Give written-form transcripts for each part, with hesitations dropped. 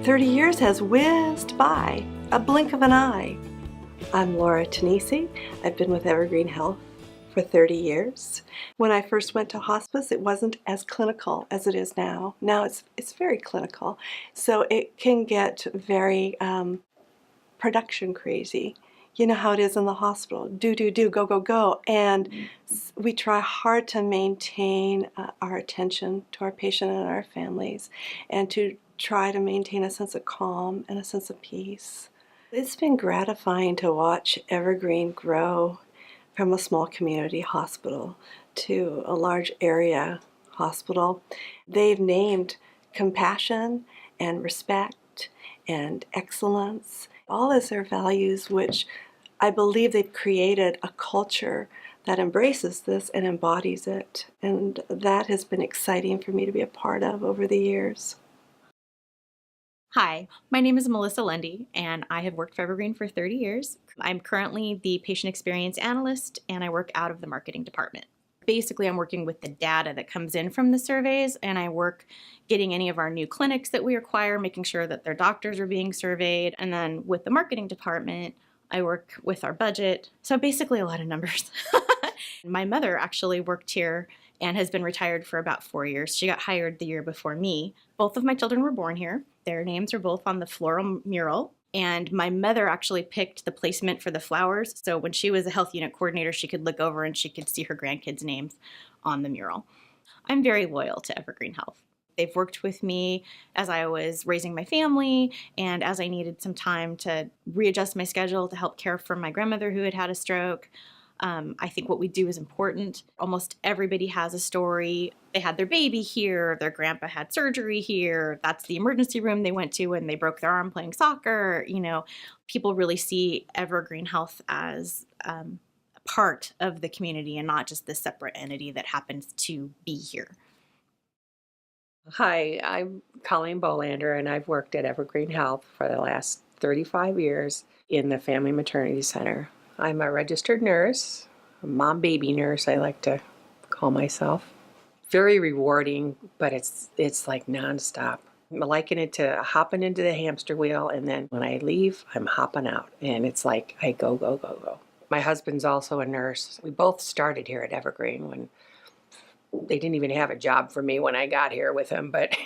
30 years has whizzed by, a blink of an eye. I'm Lora Tanisha. I've been with Evergreen Health for 30 years. When I first went to hospice, it wasn't as clinical as it is now. Now it's very clinical, so it can get very production crazy. You know how it is in the hospital. Do, go, go, go. And we try hard to maintain our attention to our patient and our families, and to try to maintain a sense of calm and a sense of peace. It's been gratifying to watch Evergreen grow from a small community hospital to a large area hospital. They've named compassion and respect and excellence all as their values, which I believe they've created a culture that embraces this and embodies it. And that has been exciting for me to be a part of over the years. Hi, my name is Melissa Lindy, and I have worked for Evergreen for 30 years. I'm currently the patient experience analyst, and I work out of the marketing department. Basically, I'm working with the data that comes in from the surveys, and I work getting any of our new clinics that we acquire, making sure that their doctors are being surveyed. And then with the marketing department, I work with our budget. So basically a lot of numbers. My mother actually worked here and has been retired for about 4 years. She got hired the year before me. Both of my children were born here. Their names are both on the floral mural. And my mother actually picked the placement for the flowers. So when she was a health unit coordinator, she could look over and she could see her grandkids' names on the mural. I'm very loyal to Evergreen Health. They've worked with me as I was raising my family and as I needed some time to readjust my schedule to help care for my grandmother who had had a stroke. I think what we do is important. Almost everybody has a story. They had their baby here, their grandpa had surgery here, that's the emergency room they went to when they broke their arm playing soccer. You know, people really see Evergreen Health as a part of the community and not just this separate entity that happens to be here. Hi, I'm Colleen Ballinger, and I've worked at Evergreen Health for the last 35 years in the Family Maternity Center. I'm a registered nurse, a mom-baby nurse, I like to call myself. Very rewarding, but it's like nonstop. I liken it to hopping into the hamster wheel, and then when I leave, I'm hopping out, and it's like I go, go, go, go. My husband's also a nurse. We both started here at Evergreen when they didn't even have a job for me when I got here with him, but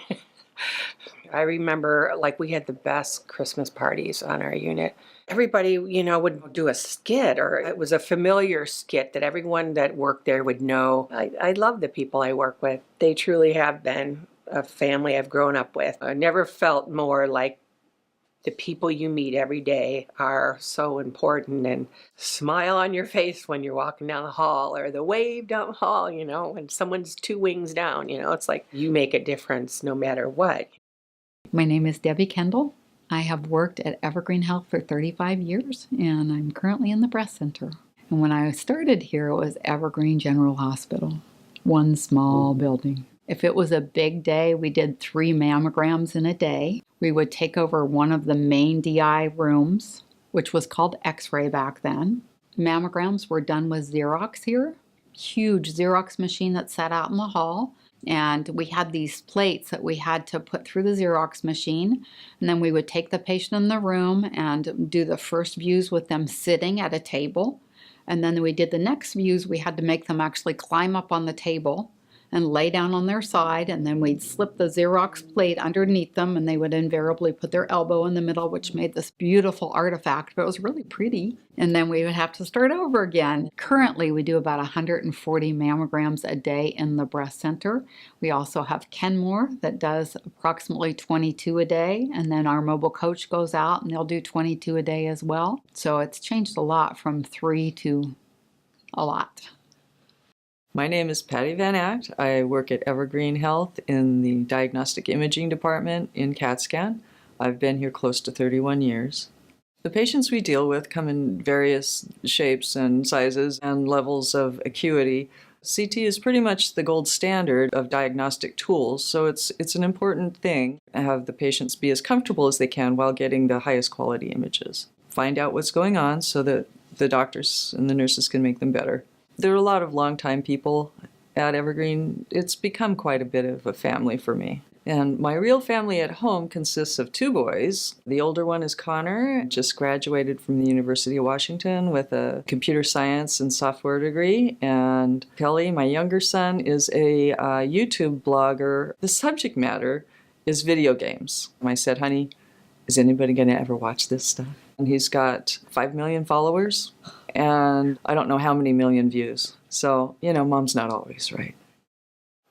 I remember like we had the best Christmas parties on our unit. Everybody, you know, would do a skit, or it was a familiar skit that everyone that worked there would know. I love the people I work with. They truly have been a family I've grown up with. I never felt more like the people you meet every day are so important, and smile on your face when you're walking down the hall, or the wave down the hall, you know, when someone's 2 wings down, you know, it's like you make a difference no matter what. My name is Debbie Kendall. I have worked at Evergreen Health for 35 years, and I'm currently in the breast center. And when I started here, it was Evergreen General Hospital, one small building. If it was a big day, we did 3 mammograms in a day. We would take over one of the main DI rooms, which was called X-ray back then. Mammograms were done with Xerox here, huge Xerox machine that sat out in the hall. And we had these plates that we had to put through the Xerox machine. And then we would take the patient in the room and do the first views with them sitting at a table. And then we did the next views. We had to make them actually climb up on the table and lay down on their side, and then we'd slip the Xerox plate underneath them, and they would invariably put their elbow in the middle, which made this beautiful artifact, but it was really pretty. And then we would have to start over again. Currently, we do about 140 mammograms a day in the breast center. We also have Kenmore that does approximately 22 a day, and then our mobile coach goes out and they'll do 22 a day as well. So it's changed a lot from 3 to a lot. My name is Patty Van Act. I work at Evergreen Health in the Diagnostic Imaging Department in CAT scan. I've been here close to 31 years. The patients we deal with come in various shapes and sizes and levels of acuity. CT is pretty much the gold standard of diagnostic tools, so it's an important thing to have the patients be as comfortable as they can while getting the highest quality images. Find out what's going on so that the doctors and the nurses can make them better. There are a lot of longtime people at Evergreen. It's become quite a bit of a family for me. And my real family at home consists of 2 boys. The older one is Connor, just graduated from the University of Washington with a computer science and software degree. And Kelly, my younger son, is a YouTube blogger. The subject matter is video games. I said, honey, is anybody going to ever watch this stuff? And he's got 5 million followers and I don't know how many million views. So, mom's not always right.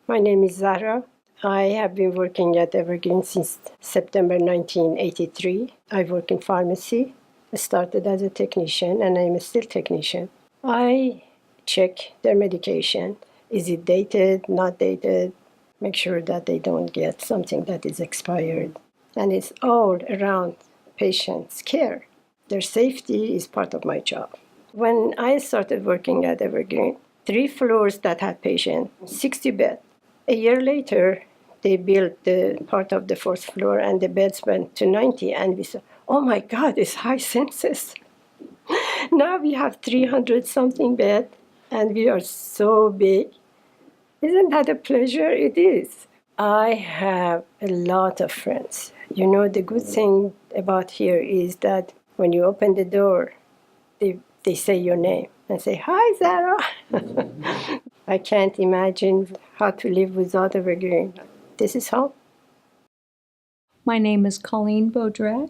My name is Zara. I have been working at Evergreen since September 1983. I work in pharmacy. I started as a technician and I'm still technician. I check their medication. Is it dated, not dated? Make sure that they don't get something that is expired. And it's all around patients' care. Their safety is part of my job. When I started working at Evergreen, 3 floors that had patients, 60 beds. A year later, they built the part of the 4th floor and the beds went to 90. And we said, oh my God, it's high census. Now we have 300-something beds and we are so big. Isn't that a pleasure? It is. I have a lot of friends. The good thing about here is that when you open the door, they say your name and say, hi, Zara. I can't imagine how to live without Evergreen. This is home. My name is Colleen Ballinger,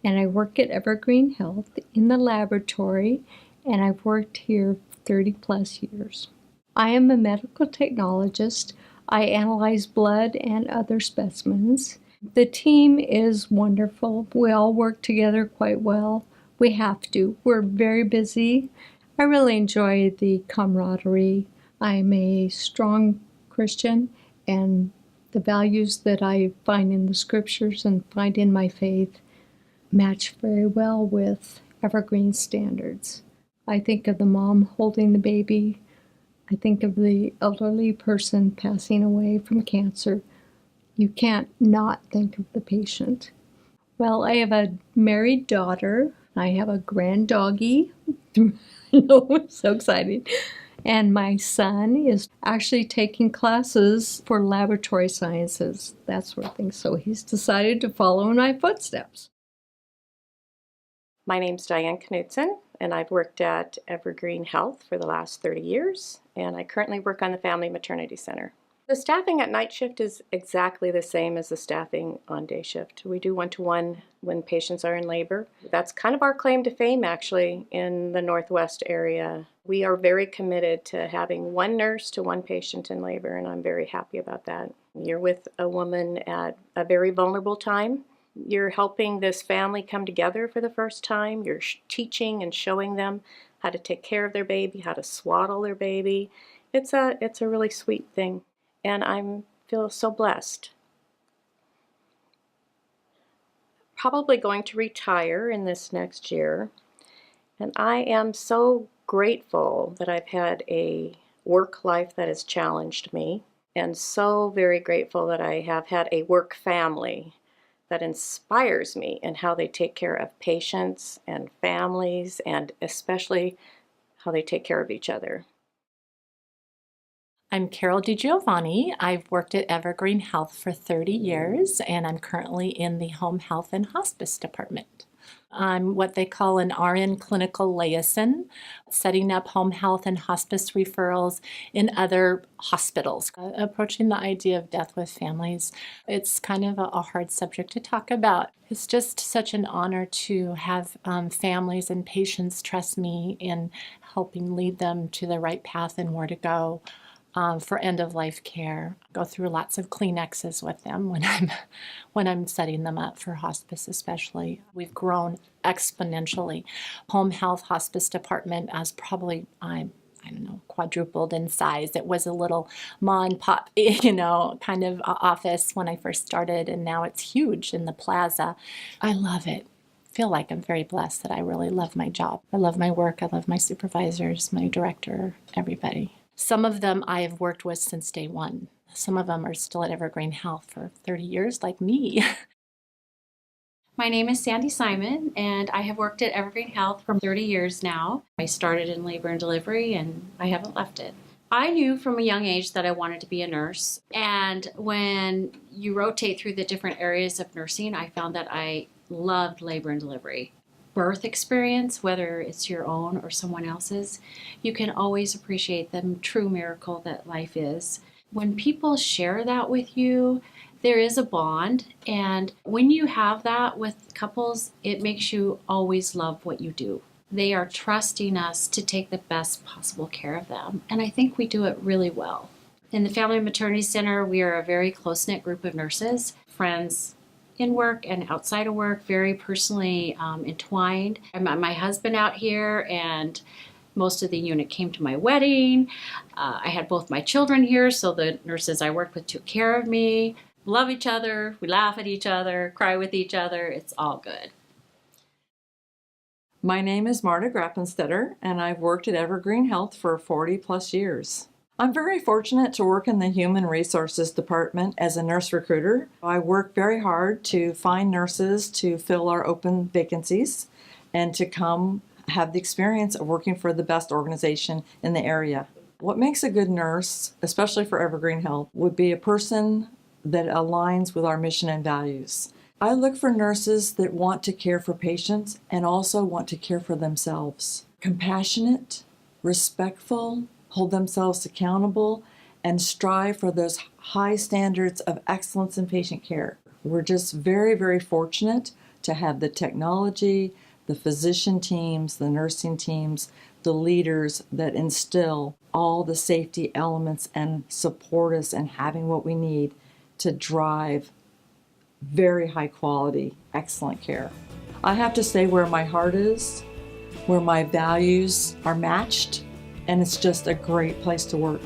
and I work at Evergreen Health in the laboratory, and I've worked here 30 plus years. I am a medical technologist. I analyze blood and other specimens. The team is wonderful. We all work together quite well. We have to. We're very busy. I really enjoy the camaraderie. I'm a strong Christian, and the values that I find in the scriptures and find in my faith match very well with Evergreen standards. I think of the mom holding the baby. I think of the elderly person passing away from cancer. You can't not think of the patient. Well, I have a married daughter. I have a grand doggy. I'm so excited. And my son is actually taking classes for laboratory sciences, that sort of thing. So he's decided to follow in my footsteps. My name's Diane, and I've worked at Evergreen Health for the last 30 years, and I currently work on the Family Maternity Center. The staffing at night shift is exactly the same as the staffing on day shift. We do one-to-one when patients are in labor. That's kind of our claim to fame, actually, in the Northwest area. We are very committed to having 1 nurse to 1 patient in labor, and I'm very happy about that. You're with a woman at a very vulnerable time. You're helping this family come together for the first time. You're teaching and showing them how to take care of their baby, how to swaddle their baby. It's a really sweet thing, and I feel so blessed. Probably going to retire in this next year, and I am so grateful that I've had a work life that has challenged me, and so very grateful that I have had a work family that inspires me in how they take care of patients and families, and especially how they take care of each other. I'm Carol DiGiovanni. I've worked at Evergreen Health for 30 years, and I'm currently in the Home Health and Hospice Department. I'm what they call an RN clinical liaison, setting up home health and hospice referrals in other hospitals. Approaching the idea of death with families, it's kind of a hard subject to talk about. It's just such an honor to have families and patients trust me in helping lead them to the right path and where to go. For end-of-life care. Go through lots of Kleenexes with them when I'm setting them up for hospice especially. We've grown exponentially. Home health hospice department as probably, I don't know, quadrupled in size. It was a little ma and pop, kind of office when I first started, and now it's huge in the plaza. I love it. I feel like I'm very blessed that I really love my job. I love my work. I love my supervisors, my director, everybody. Some of them I have worked with since day one. Some of them are still at Evergreen Health for 30 years, like me. My name is Sandy Simon, and I have worked at Evergreen Health for 30 years now. I started in labor and delivery, and I haven't left it. I knew from a young age that I wanted to be a nurse. And when you rotate through the different areas of nursing, I found that I loved labor and delivery. Birth experience, whether it's your own or someone else's, you can always appreciate the true miracle that life is. When people share that with you, there is a bond. And when you have that with couples, it makes you always love what you do. They are trusting us to take the best possible care of them. And I think we do it really well. In the Family Maternity Center, we are a very close-knit group of nurses, friends in work and outside of work, very personally entwined. I met my husband out here, and most of the unit came to my wedding. I had both my children here, so the nurses I worked with took care of me. Love each other, we laugh at each other, cry with each other. It's all good. My name is Marta Grappenstetter, and I've worked at Evergreen Health for 40 plus years. I'm very fortunate to work in the Human Resources Department as a nurse recruiter. I work very hard to find nurses to fill our open vacancies and to come have the experience of working for the best organization in the area. What makes a good nurse, especially for Evergreen Health, would be a person that aligns with our mission and values. I look for nurses that want to care for patients and also want to care for themselves. Compassionate, respectful, hold themselves accountable, and strive for those high standards of excellence in patient care. We're just very, very fortunate to have the technology, the physician teams, the nursing teams, the leaders that instill all the safety elements and support us in having what we need to drive very high quality, excellent care. I have to say where my heart is, where my values are matched, and it's just a great place to work.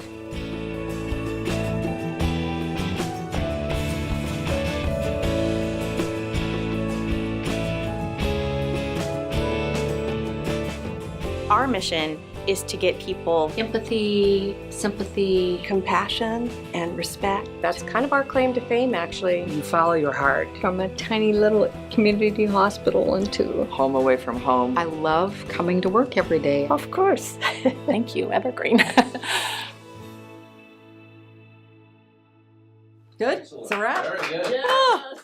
Our mission is to get people Empathy, sympathy, Compassion and respect. That's kind of our claim to fame, actually. You follow your heart. From a tiny little community hospital into, Home away from home. I love coming to work every day. Of course. Thank you, Evergreen. Good? It's a wrap? Very good. Ah.